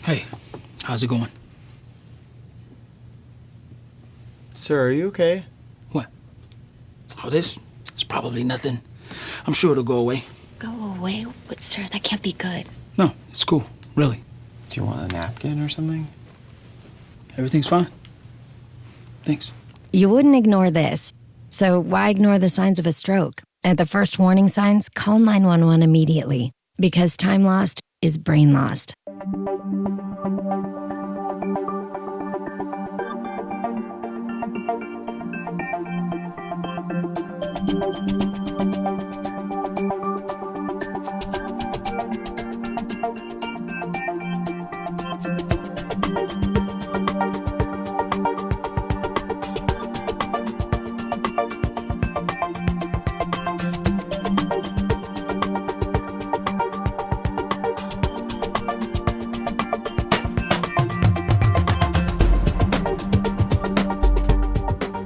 Hey, how's it going? Sir, are you okay? What? Oh, this? It's probably nothing. I'm sure it'll go away. Go away? But, sir, that can't be good. No, it's cool. Really. Do you want a napkin or something? Everything's fine. Thanks. You wouldn't ignore this. So why ignore the signs of a stroke? At the first warning signs, call 911 immediately. Because time lost is brain lost.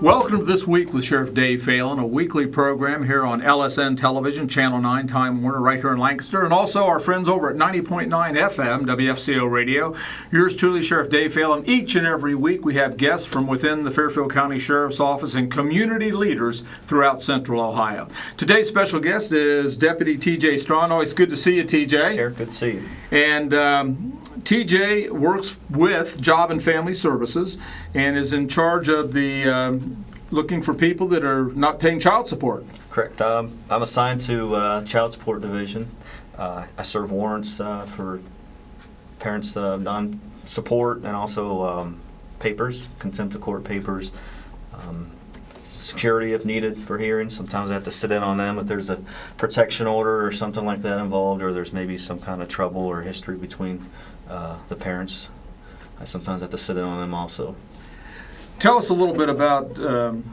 Welcome to This Week with Sheriff Dave Phalen, a weekly program here on LSN Television, Channel 9, Time Warner, right here in Lancaster, and also our friends over at 90.9 FM, WFCO Radio. Yours truly, Sheriff Dave Phalen. Each and every week we have guests from within the Fairfield County Sheriff's Office and community leaders throughout Central Ohio. Today's special guest is Deputy TJ Strawn. Always good to see you, TJ. Sheriff, good to see you. And TJ works with Job and Family Services and is in charge of the looking for people that are not paying child support. Correct. I'm assigned to Child Support Division. I serve warrants for parents non-support and also papers, contempt of court papers, security if needed for hearings. Sometimes I have to sit in on them if there's a protection order or something like that involved, or there's maybe some kind of trouble or history between the parents. I sometimes have to sit in on them also. Tell us a little bit about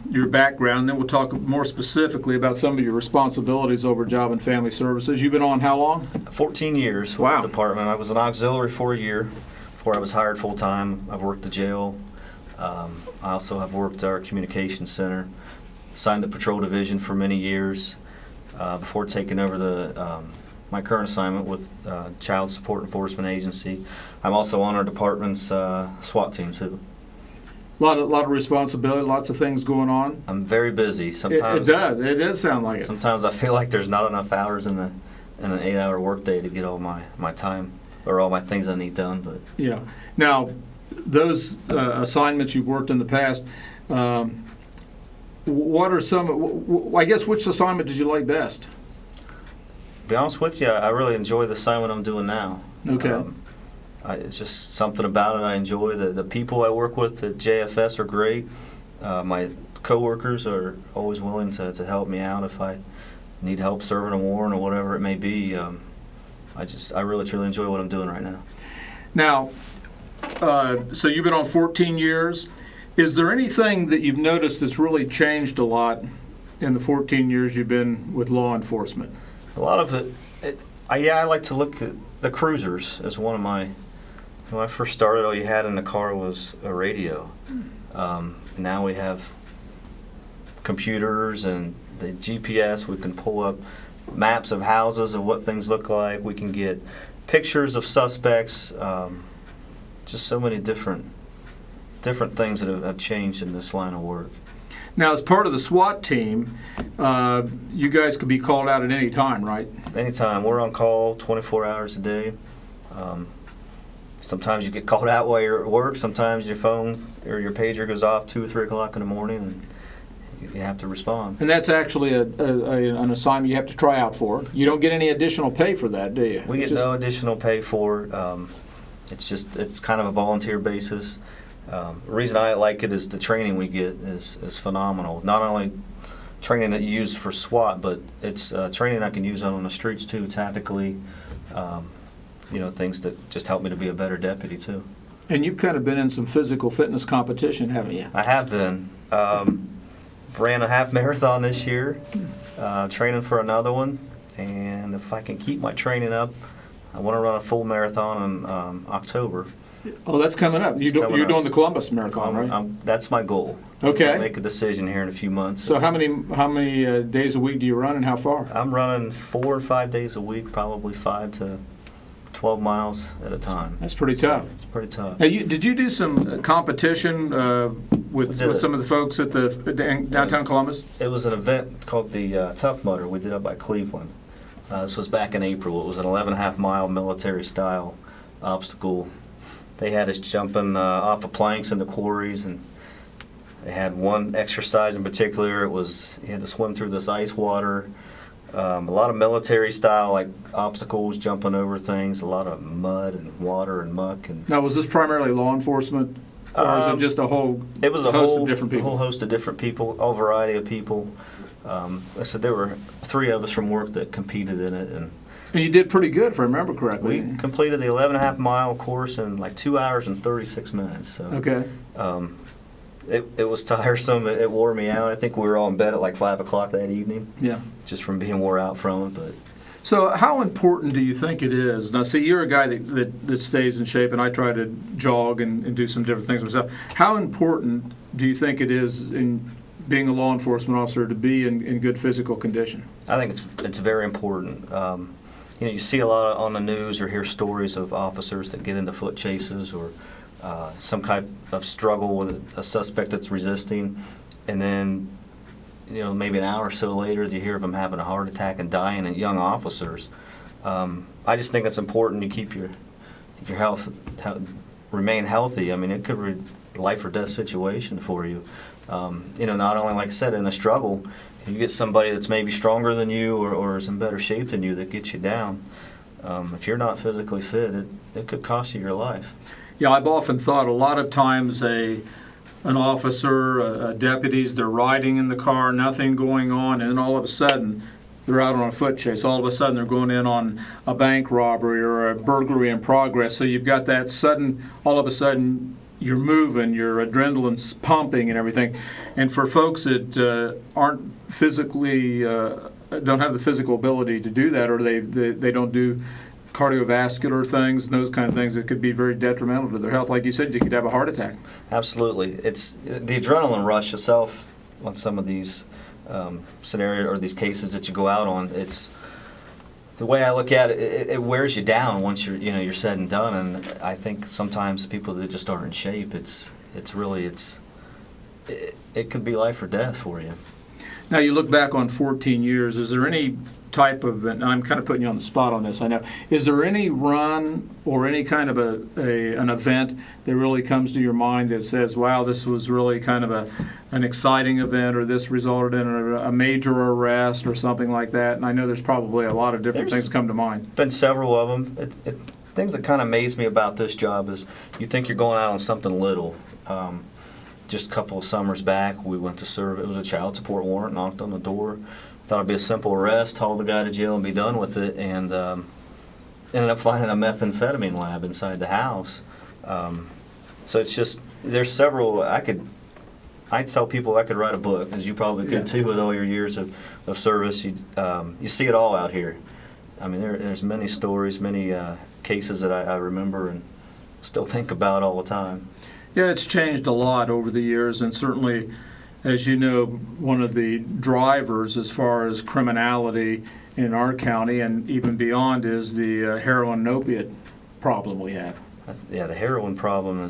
your background, then we'll talk more specifically about some of your responsibilities over Job and Family Services. You've been on how long? 14 years with the department. I was an auxiliary for a year before I was hired full-time. I've worked the jail. I also have worked our communications center, assigned to Patrol Division for many years before taking over my current assignment with Child Support Enforcement Agency. I'm also on our department's SWAT team too. A lot of responsibility, lots of things going on. I'm very busy. Sometimes it does sound like it. Sometimes I feel like there's not enough hours in an 8-hour workday to get all my time or all my things I need done. But yeah. Now, those assignments you've worked in the past, what are some? I guess which assignment did you like best? To be honest with you, I really enjoy the assignment I'm doing now. Okay. It's just something about it I enjoy. The people I work with at JFS are great. My coworkers are always willing to help me out if I need help serving a warrant or whatever it may be. I really truly enjoy what I'm doing right now. Now, so you've been on 14 years. Is there anything that you've noticed that's really changed a lot in the 14 years you've been with law enforcement? A lot of I like to look at the cruisers as one of my. When I first started, all you had in the car was a radio. Now we have computers and the GPS. We can pull up maps of houses and what things look like. We can get pictures of suspects. Just so many different things that have changed in this line of work. Now, as part of the SWAT team, you guys could be called out at any time, right? Anytime. We're on call 24 hours a day. Sometimes you get called out while you're at work. Sometimes your phone or your pager goes off 2 or 3 o'clock in the morning, and you have to respond. And that's actually an assignment you have to try out for. You don't get any additional pay for that, do you? We get no additional pay for it. It's kind of a volunteer basis. The reason I like it is the training we get is phenomenal. Not only training that you use for SWAT, but it's training I can use on the streets too, tactically. Things that just help me to be a better deputy too. And you've kind of been in some physical fitness competition, haven't you? I have been. Ran a half marathon this year, training for another one, and if I can keep my training up, I want to run a full marathon in October. Oh, that's coming up. You're doing the Columbus Marathon, right? That's my goal. Okay. I'll make a decision here in a few months. So how many days a week do you run, and how far? I'm running 4 or 5 days a week, probably 5 to 12 miles at a time. That's pretty tough. It's pretty tough. Now, did you do some competition with some of the folks at the downtown Columbus? It was an event called the Tough Mudder. We did up by Cleveland. This was back in April. It was an 11.5 mile military-style obstacle. They had us jumping off of planks into quarries, and they had one exercise in particular. It was you had to swim through this ice water. A lot of military-style like obstacles, jumping over things. A lot of mud and water and muck. And now, was this primarily law enforcement, or is it just a whole? It was host of different people. A whole host of different people, all variety of people. I said there were 3 of us from work that competed in it, and you did pretty good, if I remember correctly. We completed the 11.5 mile course in like 2 hours and 36 minutes. So, okay. It was tiresome. It wore me out. I think we were all in bed at like 5 o'clock that evening. Yeah. Just from being wore out from it. But so, how important do you think it is? Now, see, you're a guy that stays in shape, and I try to jog and do some different things myself. How important do you think it is in being a law enforcement officer to be in good physical condition? I think it's very important. You see a lot on the news or hear stories of officers that get into foot chases or some kind of struggle with a suspect that's resisting, and then maybe an hour or so later you hear of them having a heart attack and dying, and young officers. I just think it's important to keep your health, remain healthy. I mean, it could be a life or death situation for you. Not only, like I said, in a struggle, you get somebody that's maybe stronger than you or is in better shape than you that gets you down. If you're not physically fit, it could cost you your life. Yeah, I've often thought a lot of times an officer, deputies, they're riding in the car, nothing going on, and then all of a sudden they're out on a foot chase. All of a sudden they're going in on a bank robbery or a burglary in progress. So you've got that sudden, all of a sudden, you're moving, your adrenaline's pumping and everything. And for folks that aren't physically, don't have the physical ability to do that, or they don't do cardiovascular things and those kind of things, it could be very detrimental to their health. Like you said, you could have a heart attack. Absolutely. It's the adrenaline rush itself on some of these scenarios or these cases that you go out on. It's the way I look at it, it wears you down once you're said and done. And I think sometimes people that just aren't in shape, it could be life or death for you. Now you look back on 14 years. Is there any type of, and I'm kind of putting you on the spot on this, I know, is there any run or any kind of an event that really comes to your mind that says, wow, this was really kind of an exciting event, or this resulted in a major arrest or something like that? And I know there's probably a lot of different things come to mind. Been several of them. Things that kind of amaze me about this job is you think you're going out on something little. Just a couple of summers back, we went to serve. It was a child support warrant, knocked on the door. Thought it'd be a simple arrest, haul the guy to jail and be done with it, and ended up finding a methamphetamine lab inside the house. So it's just, there's several, I'd tell people I could write a book, as you probably could too with all your years of service. You see it all out here. I mean, there's many stories, many cases that I remember and still think about all the time. Yeah, it's changed a lot over the years, and certainly, as you know, one of the drivers as far as criminality in our county and even beyond is the heroin and opiate problem we have. Yeah, the heroin problem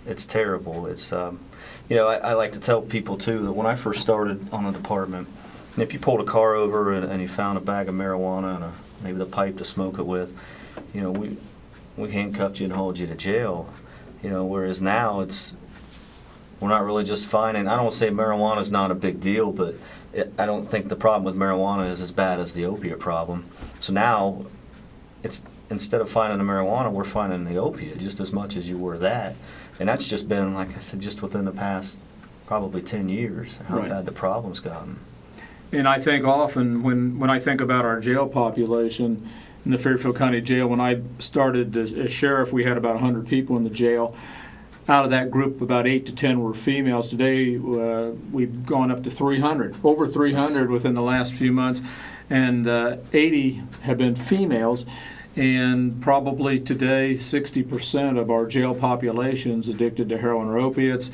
it's terrible. It's I like to tell people too that when I first started on the department, if you pulled a car over and you found a bag of marijuana and maybe the pipe to smoke it with, we handcuffed you and hauled you to jail. Whereas now we're not really just finding, I don't say marijuana is not a big deal, but I don't think the problem with marijuana is as bad as the opiate problem. So now, it's instead of finding the marijuana, we're finding the opiate just as much as you were that. And that's just been, like I said, just within the past probably 10 years, how bad the problem's gotten. And I think often when I think about our jail population in the Fairfield County Jail, when I started as sheriff, we had about 100 people in the jail. Out of that group, about 8 to 10 were females. Today, we've gone up to 300, over 300 within the last few months, and 80 have been females. And probably today, 60% of our jail population is addicted to heroin or opiates,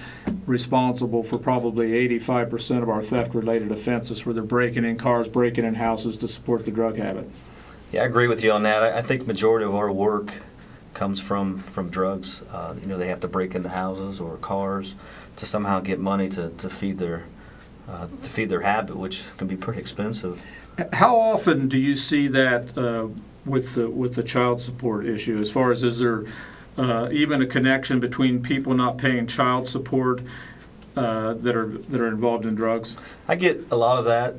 responsible for probably 85% of our theft-related offenses, where they're breaking in cars, breaking in houses to support the drug habit. Yeah, I agree with you on that. I think majority of our work comes from drugs. They have to break into houses or cars to somehow get money to feed their habit, which can be pretty expensive. How often do you see that with the child support issue? As far as, is there even a connection between people not paying child support that are involved in drugs? I get a lot of that.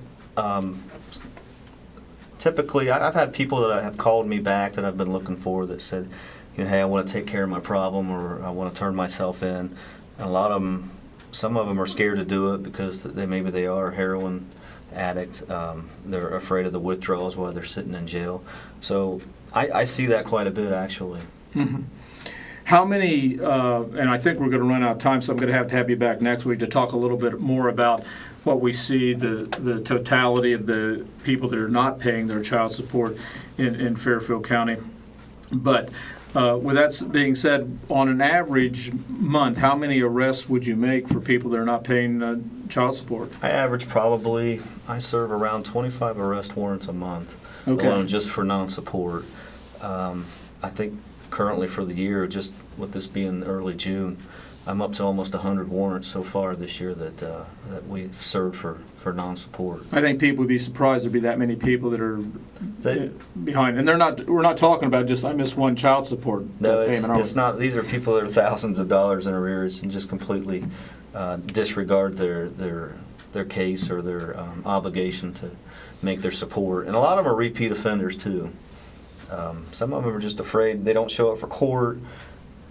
Typically, I've had people that have called me back that I've been looking for that said, hey, I want to take care of my problem, or I want to turn myself in. And a lot of them, some of them are scared to do it because maybe they are heroin addicts. They're afraid of the withdrawals while they're sitting in jail. So I see that quite a bit, actually. Mm-hmm. How many, and I think we're going to run out of time, so I'm going to have you back next week to talk a little bit more about what we see, the totality of the people that are not paying their child support in Fairfield County. But with that being said, on an average month, how many arrests would you make for people that are not paying child support? I serve around 25 arrest warrants a month, okay, alone just for non-support. I think currently for the year, just with this being early June, I'm up to almost 100 warrants so far this year that we've served for non-support. I think people would be surprised there'd be that many people that are behind, and we're not talking about just I missed one child support payment. It's not. These are people that are thousands of dollars in arrears and just completely disregard their case or their obligation to make their support. And a lot of them are repeat offenders too. Some of them are just afraid. They don't show up for court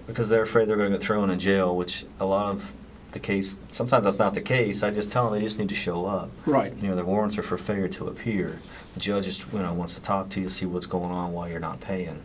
because they're afraid they're going to get thrown in jail, which a lot of the case, sometimes that's not the case. I just tell them they just need to show up. Right. Their warrants are for failure to appear. The judge just wants to talk to you, see what's going on while you're not paying.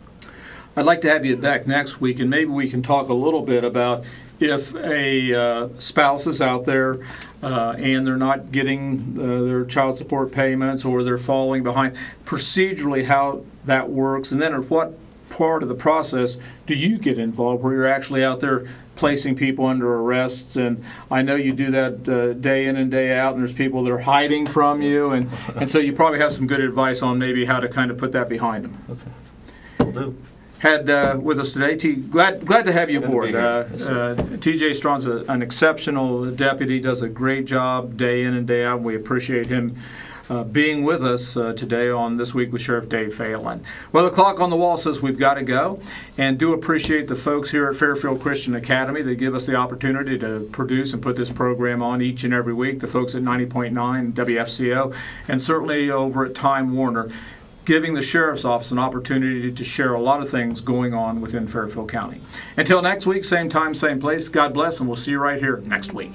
I'd like to have you back next week, and maybe we can talk a little bit about if a spouse is out there and they're not getting their child support payments, or they're falling behind, procedurally how that works, and then at what part of the process do you get involved where you're actually out there placing people under arrests? And I know you do that day in and day out, and there's people that are hiding from you, and so you probably have some good advice on maybe how to kind of put that behind them. Okay, will do. Had with us today, glad to have you aboard. Yes, TJ Strawn's an exceptional deputy, does a great job day in and day out. We appreciate him being with us today on This Week with Sheriff Dave Phalen. Well, the clock on the wall says we've got to go, and do appreciate the folks here at Fairfield Christian Academy that give us the opportunity to produce and put this program on each and every week, the folks at 90.9 WFCO, and certainly over at Time Warner, giving the Sheriff's Office an opportunity to share a lot of things going on within Fairfield County. Until next week, same time, same place, God bless, and we'll see you right here next week.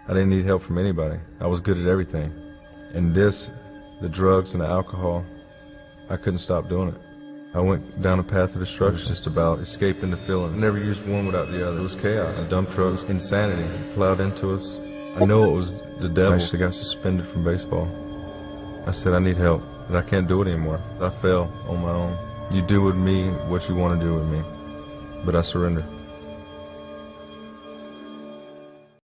I didn't need help from anybody. I was good at everything. And this, the drugs and the alcohol, I couldn't stop doing it. I went down a path of destruction, just about escaping the feelings. I never used one without the other. It was chaos. A dump truck was insanity. It plowed into us. I know it was the devil. I actually got suspended from baseball. I said, I need help, but I can't do it anymore. I fell on my own. You do with me what you want to do with me, but I surrender.